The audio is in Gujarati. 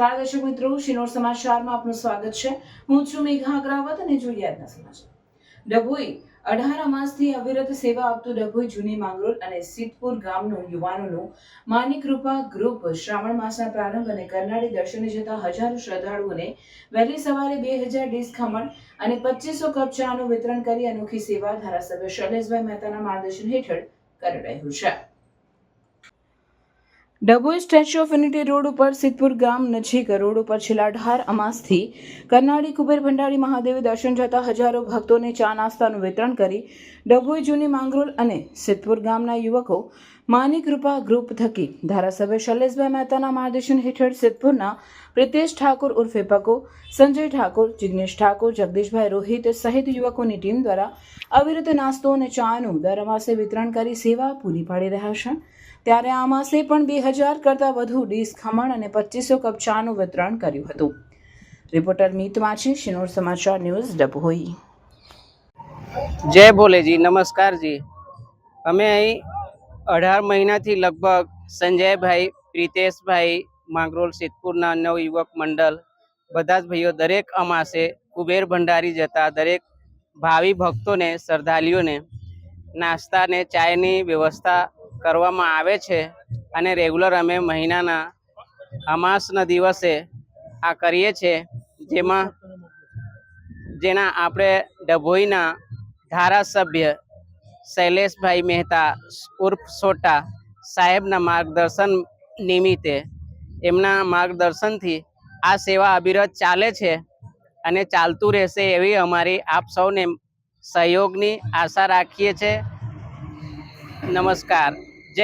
નમસ્કાર દર્શક મિત્રો, શિનોર સમાચારમાં આપનું સ્વાગત છે। હું છું મેઘા અગ્રવાલ અને જોઈએ આજના સમાચાર। ડભોઈ 18 માસથી અવિરત સેવા આપતું ડભોઈ જૂની માંગરોળ અને સિદ્ધપુર ગામનું યુવાનોનું માની કૃપા ગ્રુપ શ્રાવણ માસના પ્રારંભ અને કરનાળી દર્શને જતા હજારો શ્રદ્ધાળુઓને વહેલી સવારે 2000 ડીશ ખમણ અને 2500 કપ ચાનું વિતરણ કરી અનોખી સેવા ધારાસભ્ય શૈલેષભાઈ મહેતાના માર્ગદર્શન હેઠળ કરી રહ્યું છે। Dabhoi statue of unity road ઉપર સિદ્ધપુર ગામ નજીક રોડ ઉપર છેલ્લા 18 અમાસથી કરનાળી કુબેર ભંડારી મહાદેવ દર્શન જતા હજારો ભક્તોને ચા નાસ્તાનું વિતરણ કરી ડભોઈ જૂની માંગરોળ અને સિદ્ધપુર ગામના યુવકો માની કૃપા ગ્રુપ થકી ધારાસભ્ય શૈલેષભાઈ મહેતાના માર્ગદર્શન હેઠળ સિદ્ધપુરના પ્રિતેશ ઠાકોર ઉર્ફે પકો, સંજય ઠાકોર, જિગ્નેશ ઠાકોર, જગદીશભાઈ રોહિત સહિત યુવકોની ટીમ દ્વારા અવિરત નાસ્તો અને ચાનું દર અમાસે વિતરણ કરી સેવા પૂરી પાડી રહ્યા છે। ત્યારે આ માસે પણ 2000 કરતાં વધુ ડીશ ખમણ અને 2500 કપ ચાનું વિતરણ કર્યું હતું। રિપોર્ટર મીત માછી, શિનોર સમાચાર ન્યૂઝ, ડભોઈ। જય ભોલેજી, નમસ્કાર જી। અમે અહીં 18 મહિનાથી લગભગ સંજયભાઈ, પ્રિતેશભાઈ, માંગરોળ સિદ્ધપુરના નવયુવક મંડળ બધા જ ભાઈઓ દરેક અમાસે કુબેર ભંડારી જતા દરેક ભાવિ ભક્તોને, શ્રદ્ધાળુઓને નાસ્તા ને ચાયની વ્યવસ્થા કરવામાં આવે છે અને રેગ્યુલર અમે મહિનાના અમાસના દિવસે આ કરીએ છીએ, જેના આપણે ડભોઈના ધારાસભ્ય શૈલેષભાઈ મહેતા ઉર્ફ સોટા સાહેબના માર્ગદર્શન નિમિત્તે એમના માર્ગદર્શનથી આ સેવા અવિરત ચાલે છે અને ચાલતું રહેશે એવી અમારી આપ સૌને સહયોગની આશા રાખીએ છીએ। નમસ્કાર।